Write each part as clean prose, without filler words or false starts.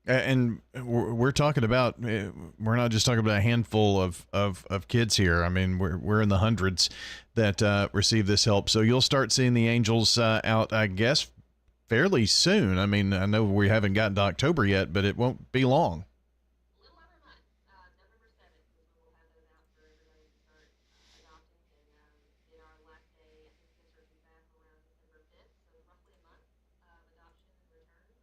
And we're talking about, we're not just talking about a handful of kids here. I mean, we're in the hundreds that receive this help. So you'll start seeing the angels out, I guess, fairly soon. I mean, I know we haven't gotten to October yet, but it won't be long. A little over a month. November 7th is when we'll have those out for everybody to start adopting. And then our last day, I think kids are due back around December 5th, so roughly a month of adoption and returns.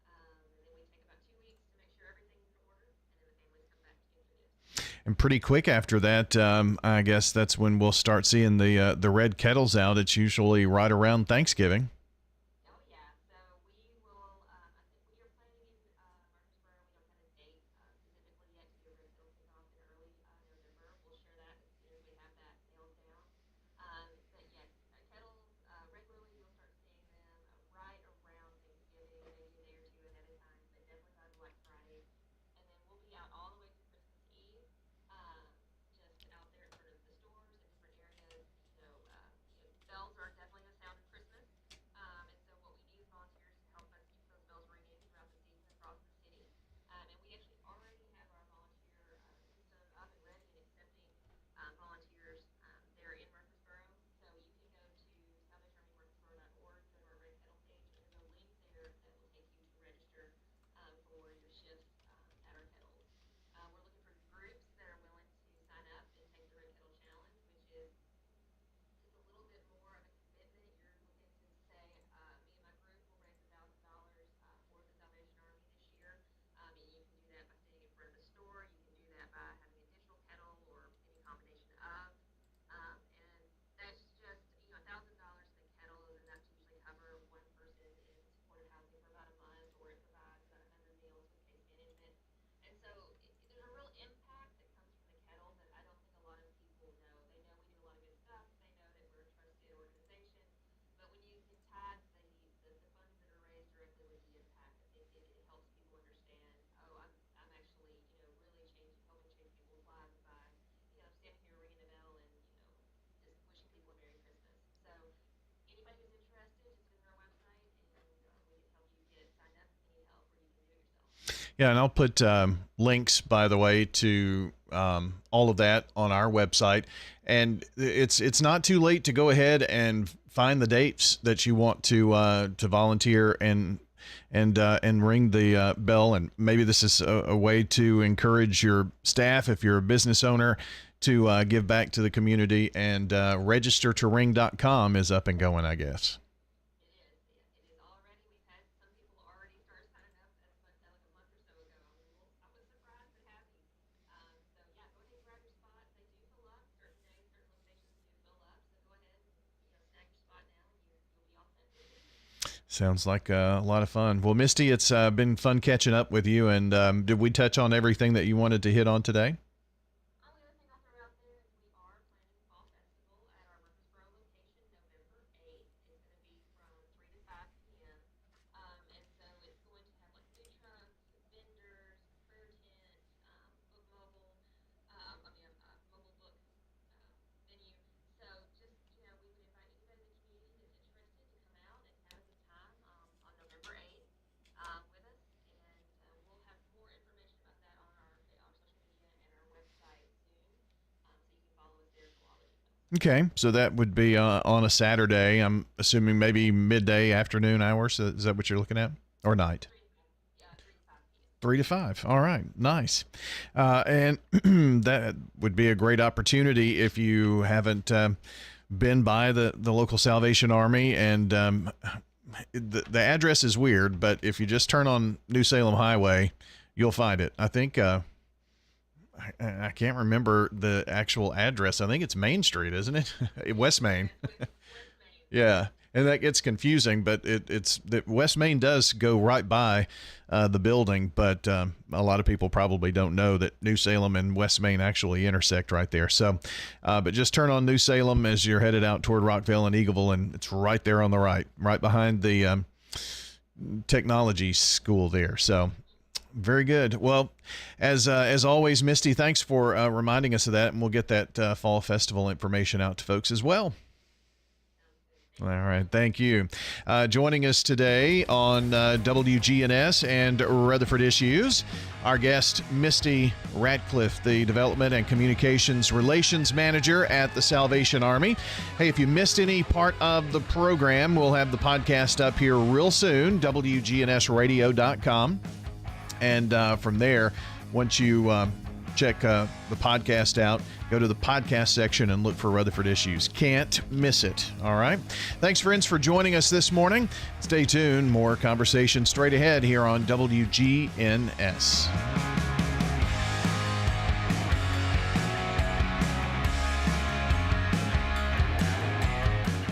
And then we take about 2 weeks to make sure everything's in order, and then the families come back to get their gifts. And pretty quick after that, I guess that's when we'll start seeing the red kettles out. It's usually right around Thanksgiving. Oh yeah, so we will. I think we are planning in Murfreesboro. We don't have a date specifically yet to do a red kettle kickoff in early November. We'll share that as soon as we have that nailed down. But yes, kettles regularly you'll start seeing them right around Thanksgiving, maybe a day or two ahead of time, but definitely by Black Friday. And then we'll be out all the way through Christmas Eve, um, just out there in front of the stores and different areas. Bells are definitely the sound of Christmas. And so what we need is volunteers to help us keep those bells ringing throughout the season across the city. And we actually already have our volunteer system up and ready and accepting volunteers there in Murfreesboro. So you can go to salvagearmymurfreesboro.org, go to our Red Kettle page, and there's a link there that will take you to register for your shifts at our kettles. We're looking for groups that are willing to sign up and take the Red Kettle Challenge, which is just a little bit more of a commitment. You're looking to say, me and my group will raise $1,000 for the Salvation Army this year. And you can do that by sitting in front of the store. You can do that by having a digital kettle or any combination of. And that's just, $1,000 in a kettle is enough to usually cover one person in supportive housing for about a month, or it provides about 100 meals with case management. And so there's a real impact that comes from the kettle that I don't think a lot of people know. They know we do a lot of good stuff. They know that we're a trusted organization. But when you can tie the funds that are raised directly with the impact, I think it helps people understand, oh, I'm actually, really helping change people's lives by, standing here ringing the bell and, just wishing people a Merry Christmas. So anybody who's interested, just visit our website and we can help you get signed up if you need help or you can do it yourself. Yeah, and I'll put links, by the way, to all of that on our website. And it's not too late to go ahead and find the dates that you want to volunteer and ring the bell. And maybe this is a way to encourage your staff, if you're a business owner, to give back to the community. And registertoring.com is up and going, I guess. It is already. We've had some people already start signing up as much like a month or so ago. I was surprised but happy. So yeah, go ahead and grab your spot. They do fill up. Certain days, certain locations do fill up. So go ahead and snag your spot now, and you'll be all set. Sounds like a lot of fun. Well, Misty, it's been fun catching up with you. And did we touch on everything that you wanted to hit on today? Only other thing I'll throw out there is we are planning Fall Festival at our Murfreesboro location November 8th. It's going to be from 3 to 5 p.m. And so it's going to have like food trucks, vendors, prayer tent, book mobile, mobile book venue. So just, we would invite anybody in the community that's interested to come out and have a good time on November 8th with us. And we'll have more information about that on our social media and our website soon. So you can follow us there for all the details. Okay, so that would be on a Saturday. I'm assuming maybe midday, afternoon hours. Is that what you're looking at? Or night? 3 to 5 p.m. 3 to 5. All right, nice. And that would be a great opportunity if you haven't been by the local Salvation Army. And the address is weird, but if you just turn on New Salem Highway, you'll find it. I think I can't remember the actual address. I think it's Main Street, isn't it? West Main. West Main. Yeah. And that gets confusing, but it's that West Main does go right by the building, but a lot of people probably don't know that New Salem and West Main actually intersect right there. So, but just turn on New Salem as you're headed out toward Rockville and Eagleville, and it's right there on the right behind the technology school there. So, very good. Well, as always, Misty, thanks for reminding us of that, and we'll get that fall festival information out to folks as well. All right. Thank you. Joining us today on WGNS and Rutherford Issues, our guest, Misty Ratcliffe, the Development and Communications Relations Manager at the Salvation Army. Hey, if you missed any part of the program, we'll have the podcast up here real soon, wgnsradio.com. And from there, once you check the podcast out, go to the podcast section and look for Rutherford Issues. Can't miss it. All right. Thanks, friends, for joining us this morning. Stay tuned. More conversation straight ahead here on WGNS.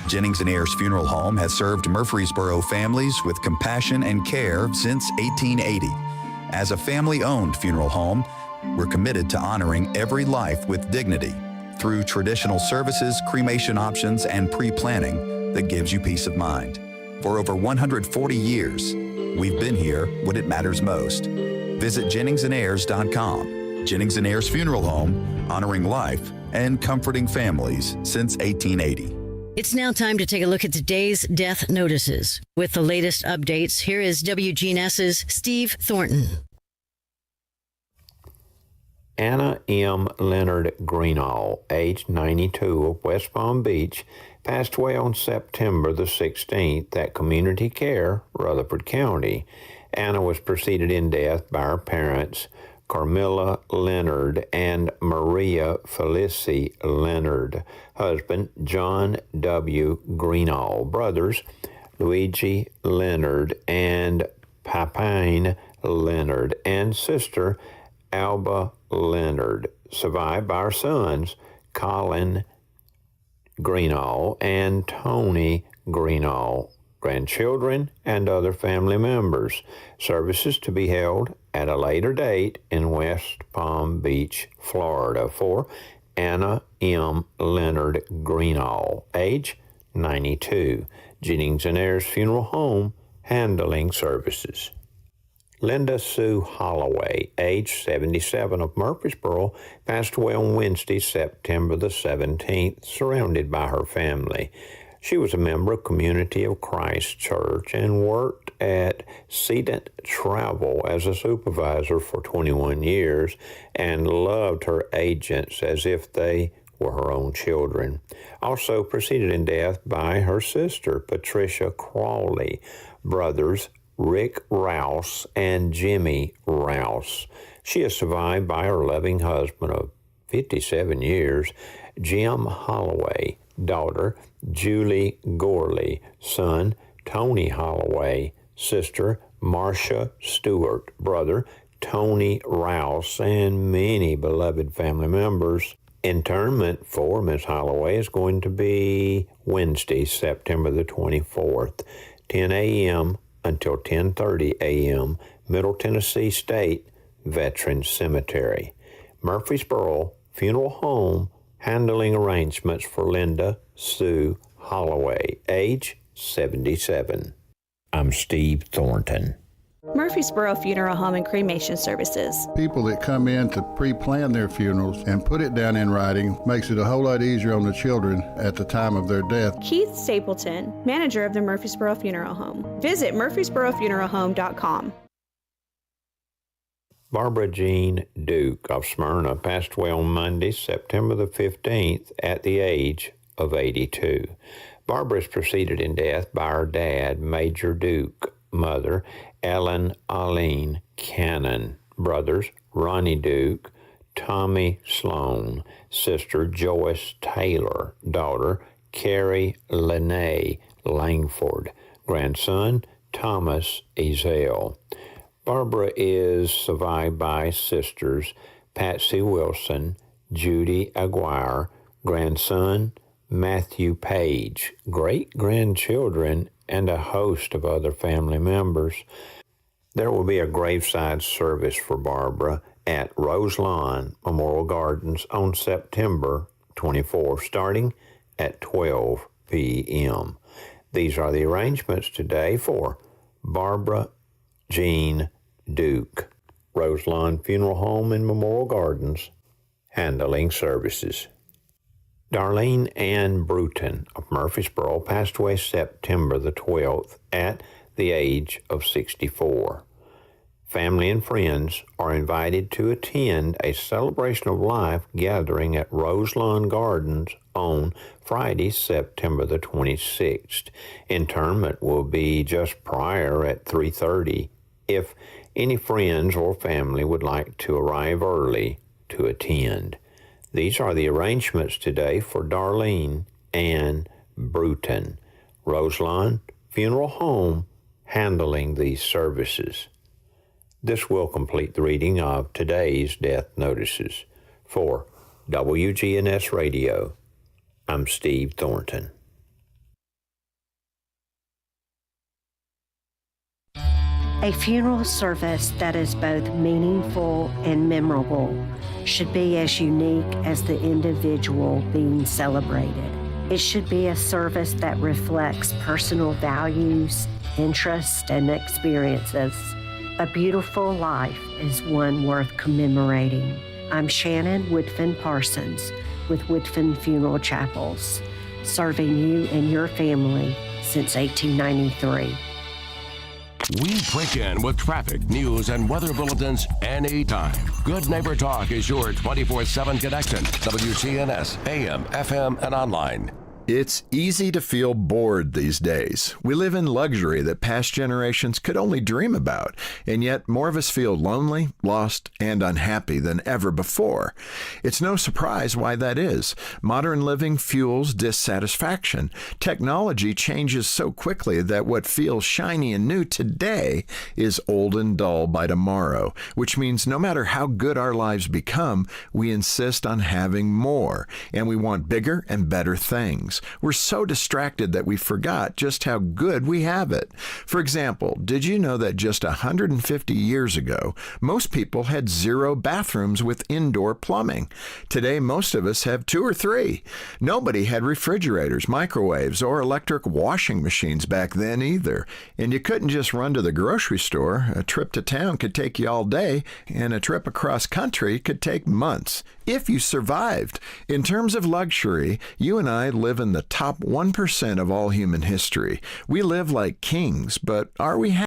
Jennings and Ayers Funeral Home has served Murfreesboro families with compassion and care since 1880. As a family-owned funeral home, we're committed to honoring every life with dignity through traditional services, cremation options, and pre-planning that gives you peace of mind. For over 140 years, we've been here when it matters most. Visit JenningsandAyers.com. Jennings and Ayers Funeral Home, honoring life and comforting families since 1880. It's now time to take a look at today's death notices. With the latest updates, here is WGNS's Steve Thornton. Anna M. Leonard Greenall, age 92, of West Palm Beach, passed away on September the 16th at Community Care, Rutherford County. Anna was preceded in death by her parents, Carmilla Leonard and Maria Felicie Leonard, husband John W. Greenall, brothers Luigi Leonard and Papine Leonard, and sister Alba Leonard, survived by her sons Colin Greenall and Tony Greenall, grandchildren, and other family members. Services to be held at a later date in West Palm Beach, Florida, for Anna M. Leonard Greenall, age 92. Jennings and Ayers Funeral Home, handling services. Linda Sue Holloway, age 77, of Murfreesboro, passed away on Wednesday, September the 17th, surrounded by her family. She was a member of Community of Christ Church and worked at Cedant Travel as a supervisor for 21 years and loved her agents as if they were her own children. Also preceded in death by her sister, Patricia Crawley, brothers Rick Rouse and Jimmy Rouse. She is survived by her loving husband of 57 years, Jim Holloway, daughter Julie Gorley, son Tony Holloway, sister Marcia Stewart, brother Tony Rouse, and many beloved family members. Interment for Miss Holloway is going to be Wednesday, September the 24th, 10 a.m. until 10:30 a.m., Middle Tennessee State Veterans Cemetery. Murfreesboro Funeral Home, handling arrangements for Linda Sue Holloway, age 77. I'm Steve Thornton. Murfreesboro Funeral Home and Cremation Services. People that come in to pre-plan their funerals and put it down in writing makes it a whole lot easier on the children at the time of their death. Keith Stapleton, manager of the Murfreesboro Funeral Home. Visit murfreesborofuneralhome.com. Barbara Jean Duke of Smyrna passed away on Monday, September the 15th, at the age of 82. Barbara is preceded in death by her dad, Major Duke, mother Ellen Aline Cannon, brothers Ronnie Duke, Tommy Sloan, sister Joyce Taylor, daughter Carrie Lene Langford, grandson Thomas Ezel. Barbara is survived by sisters Patsy Wilson, Judy Aguirre, grandson Matthew Page, great-grandchildren, and a host of other family members. There will be a graveside service for Barbara at Rose Lawn Memorial Gardens on September 24th, starting at 12 p.m. These are the arrangements today for Barbara Jean Duke, Rose Lawn Funeral Home and Memorial Gardens, handling services. Darlene Ann Bruton of Murfreesboro passed away September the 12th at the age of 64. Family and friends are invited to attend a Celebration of Life gathering at Roselawn Gardens on Friday, September the 26th. Interment will be just prior at 3:30 if any friends or family would like to arrive early to attend. These are the arrangements today for Darlene Ann Bruton. Roselawn Funeral Home handling these services. This will complete the reading of today's death notices. For WGNS Radio, I'm Steve Thornton. A funeral service that is both meaningful and memorable should be as unique as the individual being celebrated. It should be a service that reflects personal values, interests, and experiences. A beautiful life is one worth commemorating. I'm Shannon Woodfin Parsons with Woodfin Funeral Chapels, serving you and your family since 1893. We break in with traffic, news, and weather bulletins anytime. Good Neighbor Talk is your 24/7 connection. WGNS, AM, FM, and online. It's easy to feel bored these days. We live in luxury that past generations could only dream about, and yet more of us feel lonely, lost, and unhappy than ever before. It's no surprise why that is. Modern living fuels dissatisfaction. Technology changes so quickly that what feels shiny and new today is old and dull by tomorrow, which means no matter how good our lives become, we insist on having more, and we want bigger and better things. We're so distracted that we forgot just how good we have it. For example, did you know that just 150 years ago, most people had 0 bathrooms with indoor plumbing? Today, most of us have 2 or 3. Nobody had refrigerators, microwaves, or electric washing machines back then either. And you couldn't just run to the grocery store. A trip to town could take you all day, and a trip across country could take months, if you survived. In terms of luxury, you and I live in the top 1% of all human history. We live like kings, but are we happy?